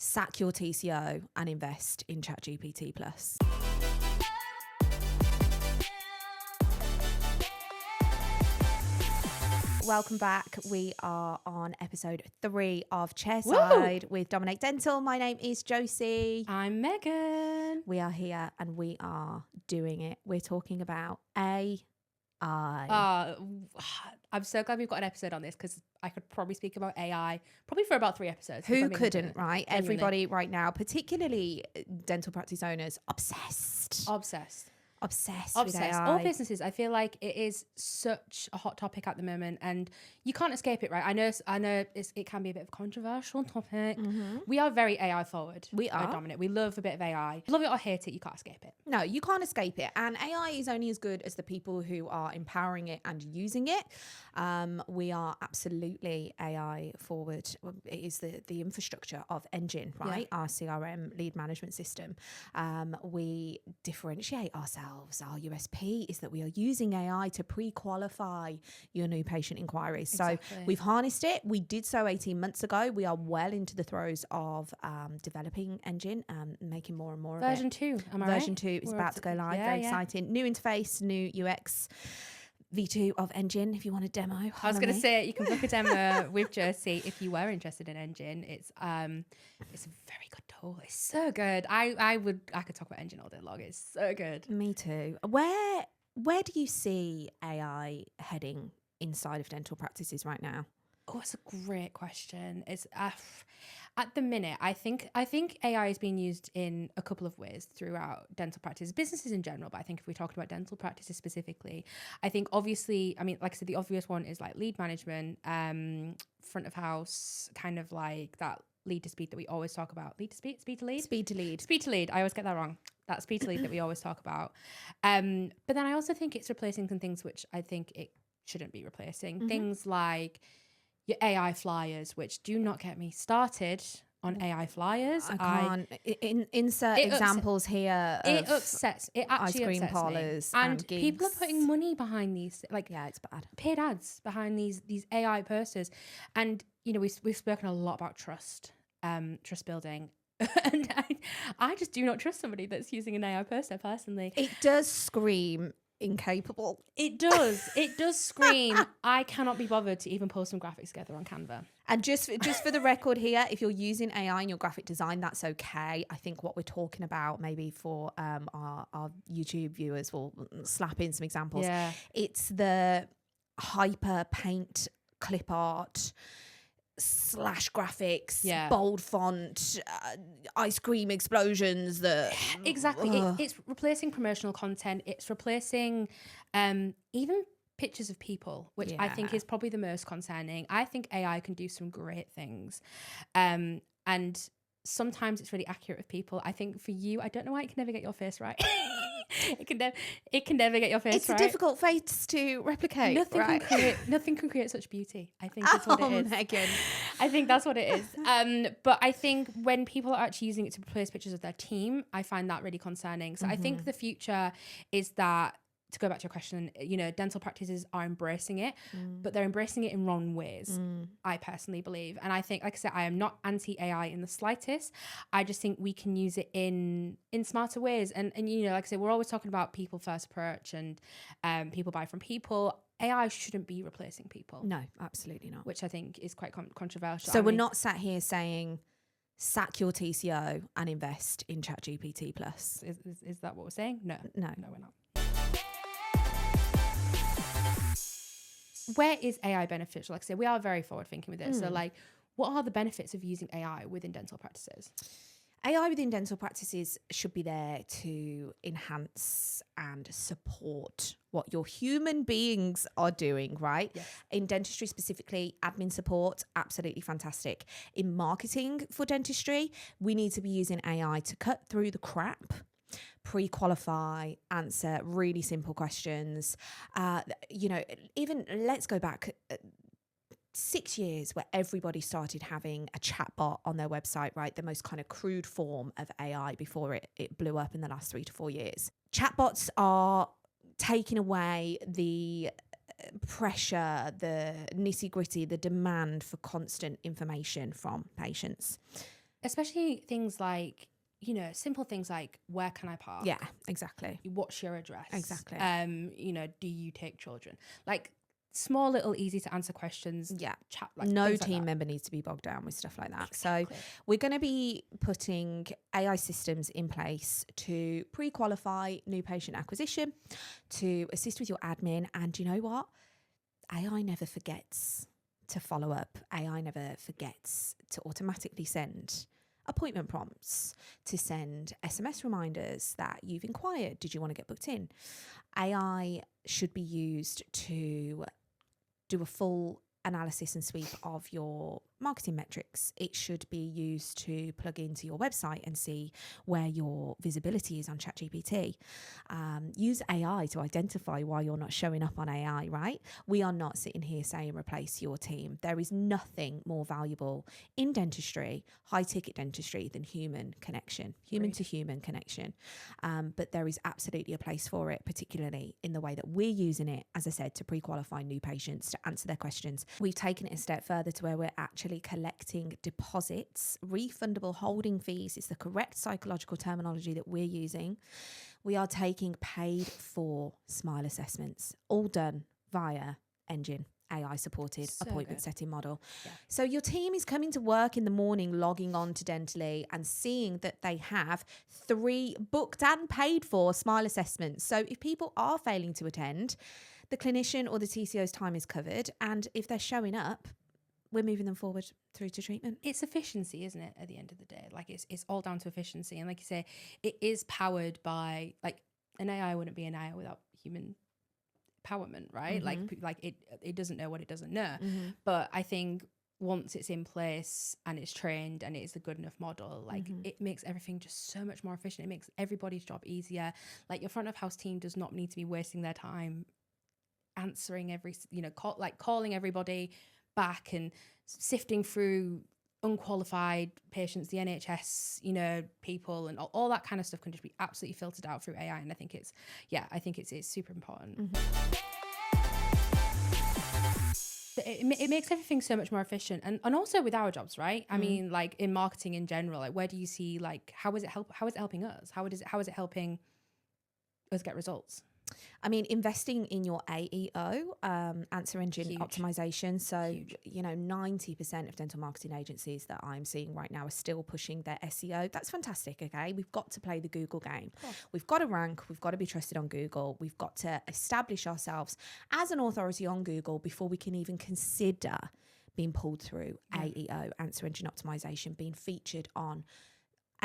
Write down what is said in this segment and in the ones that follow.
Sack your TCO and invest in ChatGPT Plus. Welcome back. We are on episode 3 of Chairside with Dominate Dental. My name is Josie. I'm Megan. We are here and we are doing it. We're talking about AI. I'm so glad we've got an episode on this because I could probably speak about AI probably for about 3 episodes. Who couldn't, right? Genuinely. Everybody right now, particularly dental practice owners, obsessed with AI. All businesses, I feel like it is such a hot topic at the moment and you can't escape it, right? I know it can be a bit of a controversial topic. Mm-hmm. We are very AI forward. We are. Dominant. We love a bit of AI. Love it or hate it, you can't escape it. No, you can't escape it. And AI is only as good as the people who are empowering it and using it. We are absolutely AI forward. It is the infrastructure of EnGen, right? Yeah. Our CRM lead management system. We differentiate ourselves. Our USP is that we are using AI to pre-qualify your new patient inquiries. Exactly. So we've harnessed it. We did so 18 months ago. We are well into the throes of developing EnGen and making more and more of it. Version 2, am I right? Version 2 is about to go live. Very exciting. New interface, new UX. V2 of EnGen if you want a demo. I was going to say you can book a demo with Josie if you were interested in EnGen. It's a very good tool. It's so good. I could talk about EnGen all day long. It's so good. Me too. Where do you see AI heading inside of dental practices right now? Oh, it's a great question. It's at the minute, I think AI is being used in a couple of ways throughout dental practice, businesses in general. But I think if we talked about dental practices specifically, I think obviously, I mean, like I said, the obvious one is like lead management, front of house, kind of like that lead to speed that we always talk about. Lead to speed, speed to lead, speed to lead, speed to lead. I always get that wrong. That speed to lead that we always talk about. But then I also think it's replacing some things which I think it shouldn't be replacing. Mm-hmm. Things like your AI flyers, which do not get me started on AI flyers. I can't insert examples here. It upsets. It actually ice cream upsets parlors me. And people are putting money behind these, like it's bad. Paid ads behind these AI posters, and you know we've spoken a lot about trust building. And I just do not trust somebody that's using an AI poster personally. It does scream incapable. It does scream I cannot be bothered to even pull some graphics together on Canva. And just for the record here, if you're using AI in your graphic design, that's okay. I think what we're talking about, maybe for our YouTube viewers, we'll slap in some examples. It's the hyper paint clip art slash graphics, bold font, ice cream explosions. Exactly. It's replacing promotional content. It's replacing even pictures of people, which I think is probably the most concerning. I think AI can do some great things, and sometimes it's really accurate with people. I think for you, I don't know why it can never get your face right. It can never get your face right. It's a difficult face to replicate. Nothing can create such beauty. I think that's what it is. Megan. I think that's what it is. But I think when people are actually using it to replace pictures of their team, I find that really concerning. So I think the future is that, to go back to your question, you know, dental practices are embracing it, but they're embracing it in wrong ways, I personally believe. And I think, like I said, I am not anti-AI in the slightest. I just think we can use it in smarter ways. And you know, like I said, we're always talking about people first approach and people buy from people. AI shouldn't be replacing people. No, absolutely not. Which I think is quite controversial. So we're not sat here saying sack your TCO and invest in ChatGPT Plus. Is that what we're saying? No, we're not. Where is AI beneficial? Like I say, we are very forward thinking with it. So like, what are the benefits of using AI within dental practices? AI within dental practices should be there to enhance and support what your human beings are doing, right? Yes. In dentistry specifically, admin support, absolutely fantastic. In marketing for dentistry, we need to be using AI to cut through the crap, pre-qualify, answer really simple questions. You know, even let's go back 6 years where everybody started having a chatbot on their website, right? The most kind of crude form of AI before it blew up in the last 3 to 4 years. Chatbots are taking away the pressure, the nitty gritty, the demand for constant information from patients. especially things like, you know, simple things like, where can I park? Yeah, exactly. What's your address? Exactly. You know, do you take children? Like small little easy to answer questions. Yeah. Chat, like, No things like team that. member needs to be bogged down with stuff like that. Exactly. So we're going to be putting AI systems in place to pre-qualify new patient acquisition, to assist with your admin. And you know what? AI never forgets to follow up. AI never forgets to automatically send appointment prompts, to send SMS reminders that you've inquired. Did you want to get booked in? AI should be used to do a full analysis and sweep of your marketing metrics. It should be used to plug into your website and see where your visibility is on ChatGPT. Use AI to identify why you're not showing up on AI, right? We are not sitting here saying replace your team. There is nothing more valuable in dentistry, high ticket dentistry, than human connection, human to human connection. But there is absolutely a place for it, particularly in the way that we're using it, as I said, to pre-qualify new patients, to answer their questions. We've taken it a step further to where we're actually collecting deposits. Refundable holding fees is the correct psychological terminology that we're using. We are taking paid for smile assessments, all done via EnGen. AI supported appointment setting model. Yeah. So your team is coming to work in the morning, logging on to Dentally and seeing that they have 3 booked and paid for smile assessments. So if people are failing to attend, the clinician or the TCO's time is covered. And if they're showing up, we're moving them forward through to treatment. It's efficiency, isn't it? At the end of the day, like it's all down to efficiency. And like you say, it is powered by, like, an AI wouldn't be an AI without human empowerment, right? Like it doesn't know what it doesn't know. But I think once it's in place and it's trained and it's a good enough model, like it makes everything just so much more efficient. It makes everybody's job easier. Like your front of house team does not need to be wasting their time answering every, you know, calling everybody back and sifting through unqualified patients, the NHS, you know, people, and all that kind of stuff can just be absolutely filtered out through AI. And I think it's super important. It makes everything so much more efficient, and also with our jobs, right? I mean, like in marketing in general, like where do you see, like, how is it helping us? How is it helping us get results? I mean, investing in your AEO, answer engine optimization. So, you know, 90% of dental marketing agencies that I'm seeing right now are still pushing their SEO. That's fantastic. Okay. We've got to play the Google game. We've got to rank. We've got to be trusted on Google. We've got to establish ourselves as an authority on Google before we can even consider being pulled through AEO, answer engine optimization, being featured on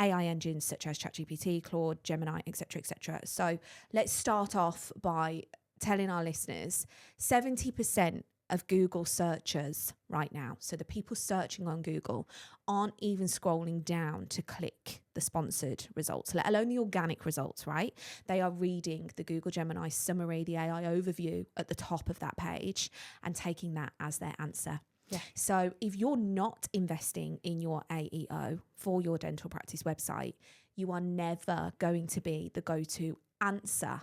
AI engines such as ChatGPT, Claude, Gemini, etc., etc. So let's start off by telling our listeners 70% of Google searchers right now, so the people searching on Google, aren't even scrolling down to click the sponsored results, let alone the organic results, right? They are reading the Google Gemini summary, the AI overview at the top of that page and taking that as their answer. Yeah. So if you're not investing in your AEO for your dental practice website, you are never going to be the go-to answer,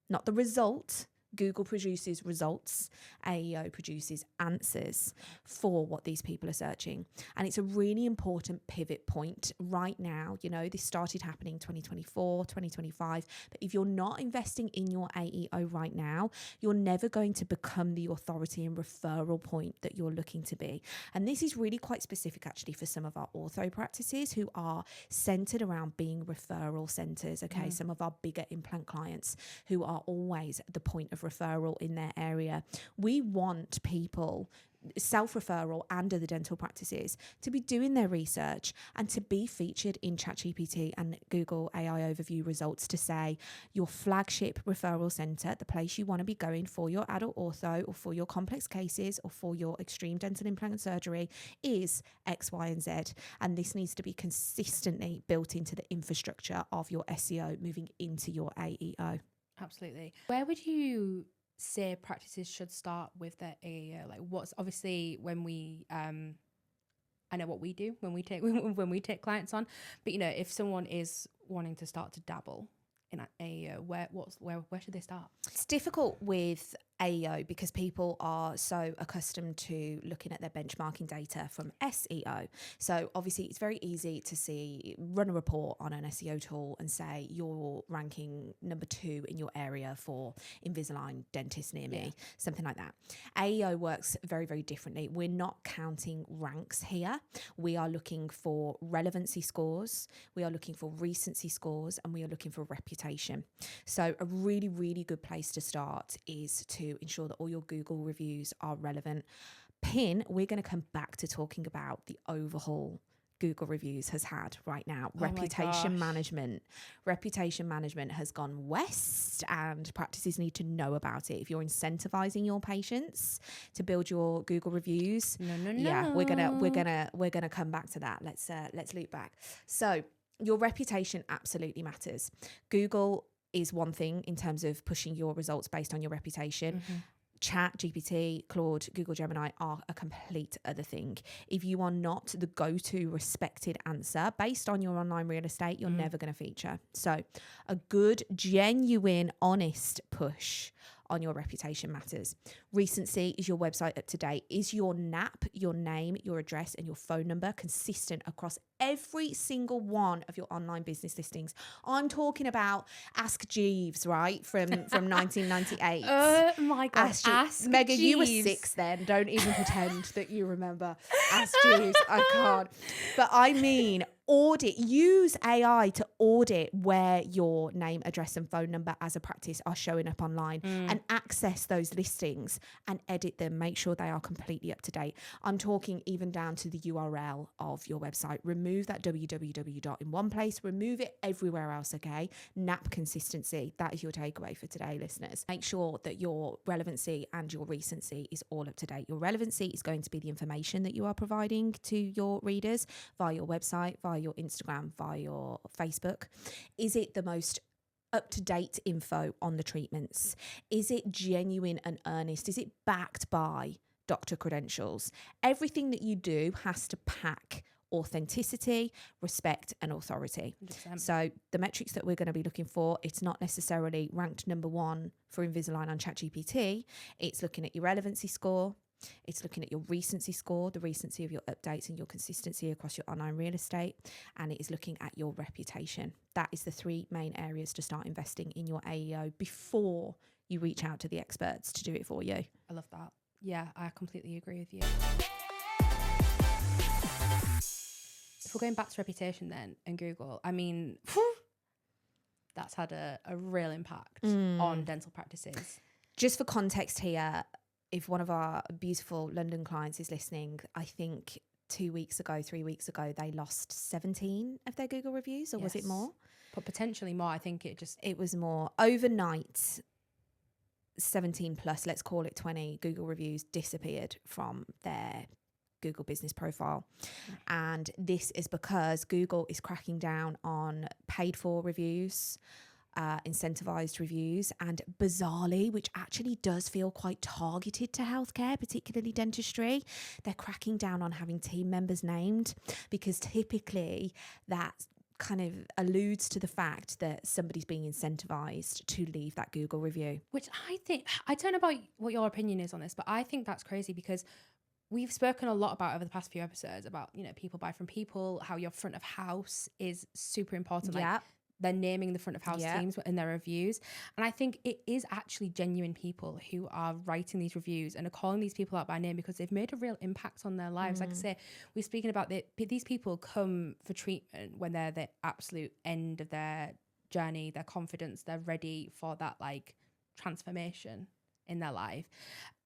not the result. Google produces results, AEO produces answers for what these people are searching. And it's a really important pivot point right now. You know, this started happening 2024, 2025. But if you're not investing in your AEO right now, you're never going to become the authority and referral point that you're looking to be. And this is really quite specific actually for some of our ortho practices who are centered around being referral centers. Okay, some of our bigger implant clients who are always the point of referral in their area. We want people, self-referral and other dental practices, to be doing their research and to be featured in ChatGPT and Google AI overview results to say your flagship referral centre, the place you want to be going for your adult ortho or for your complex cases or for your extreme dental implant and surgery, is X, Y, and Z. And this needs to be consistently built into the infrastructure of your SEO moving into your AEO. Absolutely. Where would you say practices should start with their AEO? Like, what's obviously when we I know what we do when we take clients on, but you know, if someone is wanting to start to dabble in an AEO, where should they start? It's difficult with AEO, because people are so accustomed to looking at their benchmarking data from SEO. So obviously it's very easy to run a report on an SEO tool and say you're ranking number 2 in your area for Invisalign dentist near me, something like that. AEO works very, very differently. We're not counting ranks here. We are looking for relevancy scores, we are looking for recency scores, and we are looking for reputation. So a really, really good place to start is to ensure that all your Google reviews are relevant. We're going to come back to talking about the overhaul Google reviews has had right now. Reputation management has gone west, and practices need to know about it. If you're incentivizing your patients to build your Google reviews, we're gonna come back to that. Let's loop back. So your reputation absolutely matters. Google is one thing in terms of pushing your results based on your reputation. ChatGPT, Claude, Google Gemini are a complete other thing. If you are not the go-to respected answer based on your online real estate, you're never going to feature. So a good, genuine, honest push on your reputation matters. Recency, is your website up to date? Is your NAP, your name, your address, and your phone number consistent across every single one of your online business listings? I'm talking about Ask Jeeves, right? From 1998. Oh my God. Ask Megan, Jeeves. you were 6 then. Don't even pretend that you remember Ask Jeeves. I can't. But I mean, use AI to audit where your name, address, and phone number as a practice are showing up online, and access those listings and edit them. Make sure they are completely up to date. I'm talking even down to the URL of your website. Remove that www in one place, remove it everywhere else, okay? NAP consistency. That is your takeaway for today, listeners. Make sure that your relevancy and your recency is all up to date. Your relevancy is going to be the information that you are providing to your readers via your website, via your Instagram, via your Facebook. Is it the most up-to-date info on the treatments? Is it genuine and earnest? Is it backed by doctor credentials? Everything that you do has to pack authenticity, respect, and authority. 100%. So the metrics that we're going to be looking for, it's not necessarily ranked number 1 for Invisalign on ChatGPT. It's looking at your relevancy score. It's looking at your recency score, the recency of your updates and your consistency across your online real estate. And it is looking at your reputation. That is the 3 main areas to start investing in your AEO before you reach out to the experts to do it for you. I love that. Yeah, I completely agree with you. If we're going back to reputation then and Google, I mean, that's had a real impact on dental practices. Just for context here, if one of our beautiful London clients is listening, I think 3 weeks ago, they lost 17 of their Google reviews, or was it more? But potentially more. I think it was more. Overnight, 17 plus, let's call it 20 Google reviews disappeared from their Google business profile. And this is because Google is cracking down on paid for reviews, incentivized reviews, and bizarrely, which actually does feel quite targeted to healthcare, particularly dentistry, they're cracking down on having team members named, because typically that kind of alludes to the fact that somebody's being incentivized to leave that Google review. Which I don't know about what your opinion is on this, but I think that's crazy, because we've spoken a lot about over the past few episodes about, people buy from people, how your front of house is super important. Yeah. Like, they're naming the front of house teams in their reviews. And I think it is actually genuine people who are writing these reviews and are calling these people out by name because they've made a real impact on their lives. Like I say, we're speaking about these people come for treatment when they're the absolute end of their journey, their confidence, they're ready for that like transformation in their life.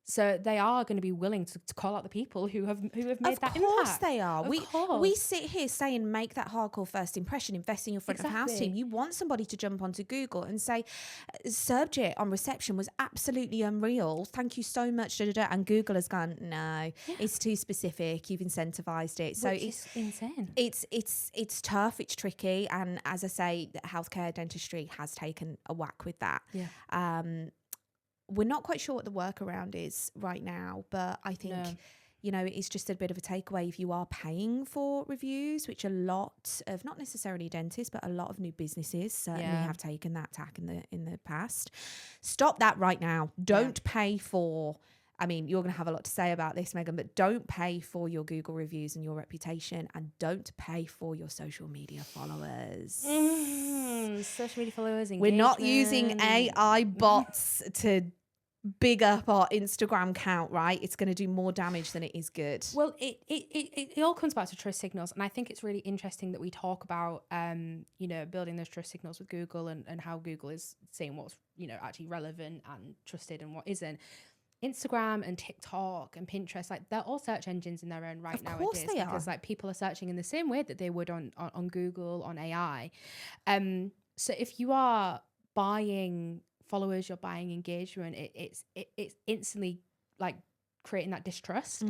So they are going to be willing to call out the people who have made that impact. Of course they are. Of We sit here saying make that hardcore first impression, invest in your front of house team. You want somebody to jump onto Google and say, subject on reception was absolutely unreal. Thank you so much. And Google has gone, no, it's too specific. You've incentivized it. So it's insane. It's tough. It's tricky. And as I say, healthcare dentistry has taken a whack with that. Yeah. We're not quite sure what the workaround is right now, but I think you know, it's just a bit of a takeaway if you are paying for reviews, which a lot of, not necessarily dentists, but a lot of new businesses certainly have taken that tack in the past. Stop that right now. Don't pay for, I mean, you're going to have a lot to say about this, Megan, but don't pay for your Google reviews and your reputation, and don't pay for your social media followers. Social media followers, engagement. We're not using AI bots to big up our Instagram count, right? It's going to do more damage than it is good. Well, it all comes back to trust signals, and I think it's really interesting that we talk about you know, building those trust signals with Google, and how Google is saying what's, you know, actually relevant and trusted and what isn't. Instagram and TikTok and Pinterest, like, they're all search engines in their own right nowadays. Of course they are. Because like people are searching in the same way that they would on Google, on AI. So if you are buying followers, you're buying engagement, it's instantly like creating that distrust,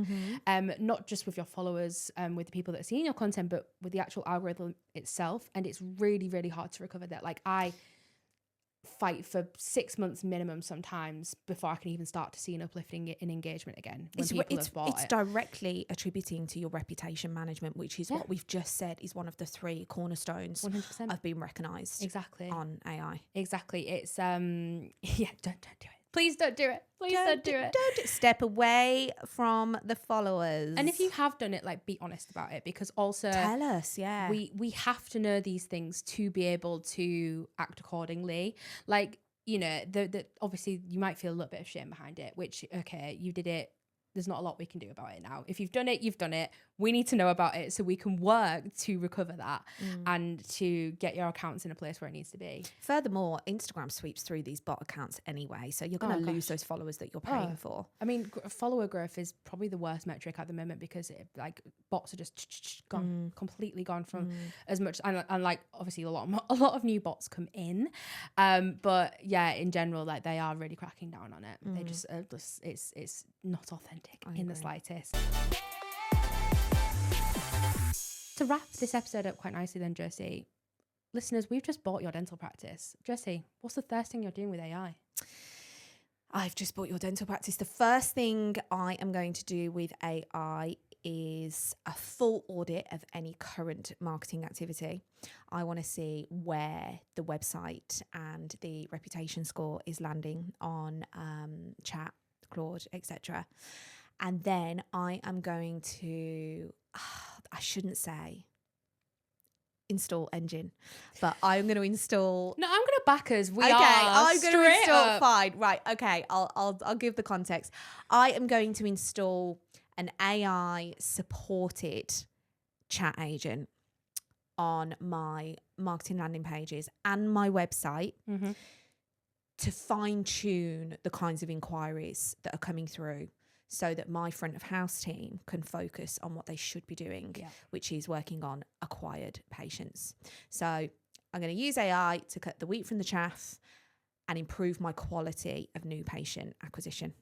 not just with your followers, with the people that are seeing your content, but with the actual algorithm itself. And it's really, really hard to recover that. Like, I fight for 6 months minimum sometimes before I can even start to see an uplifting in engagement again when people have bought it's directly attributing to your reputation management, which is what we've just said is one of the 3 cornerstones 100% of being recognised on AI. Exactly. It's don't do it. Please don't do it. Please don't do it. Don't step away from the followers. And if you have done it, like, be honest about it, because also tell us. We have to know these things to be able to act accordingly. Like, you know, the obviously you might feel a little bit of shame behind it, which, okay, you did it. There's not a lot we can do about it now. If you've done it, you've done it. We need to know about it so we can work to recover that and to get your accounts in a place where it needs to be. Furthermore, Instagram sweeps through these bot accounts anyway, so you're going to lose those followers that you're paying for. I mean, follower growth is probably the worst metric at the moment, because like bots are just gone, completely gone from as much, and like obviously a lot of new bots come in, but yeah, in general, like, they are really cracking down on it. They just it's not authentic in the slightest. To wrap this episode up quite nicely then, Josie, listeners, we've just bought your dental practice. Josie, what's the first thing you're doing with AI? I've just bought your dental practice. The first thing I am going to do with AI is a full audit of any current marketing activity. I want to see where the website and the reputation score is landing on chat, Claude, etc. And then I am going to, I shouldn't say install EnGen, but I'm going to install. No, I'm going to back us. I'm going to install. Fine, right? Okay, I'll give the context. I am going to install an AI supported chat agent on my marketing landing pages and my website to fine tune the kinds of inquiries that are coming through, so that my front of house team can focus on what they should be doing, which is working on acquired patients. So I'm going to use AI to cut the wheat from the chaff and improve my quality of new patient acquisition.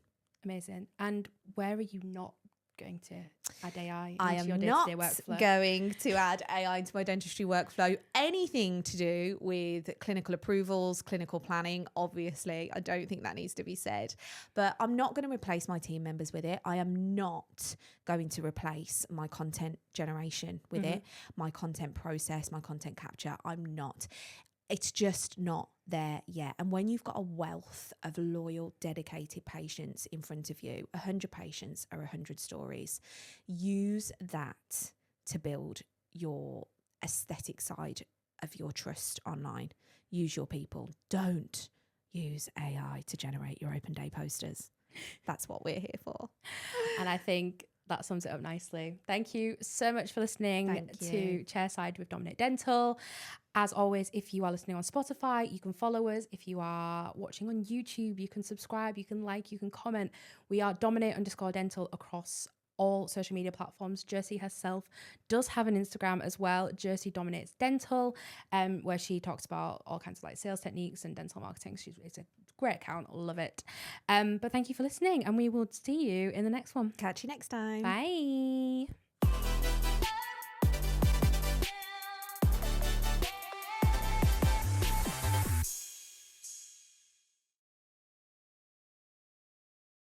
Amazing. And where are you not going to add AI I into am your day-to-day workflow? not going to add AI into my dentistry workflow. Anything to do with clinical approvals, clinical planning, obviously, I don't think that needs to be said. But I'm not going to replace my team members with it. I am not going to replace my content generation with it, my content process, my content capture. I'm not. It's just not there yet. And when you've got a wealth of loyal, dedicated patients in front of you, 100 patients are 100 stories. Use that to build your aesthetic side of your trust online. Use your people. Don't use AI to generate your open day posters. That's what we're here for. And I think that sums it up nicely. Thank you so much for listening to Chairside with Dominate Dental. As always, if you are listening on Spotify, you can follow us. If you are watching on YouTube, you can subscribe, you can like, you can comment. We are Dominate_Dental across all social media platforms. Josie herself does have an Instagram as well, Josie Dominates Dental, where she talks about all kinds of like sales techniques and dental marketing. It's a great account, love it. But thank you for listening, and we will see you in the next one. Catch you next time. Bye.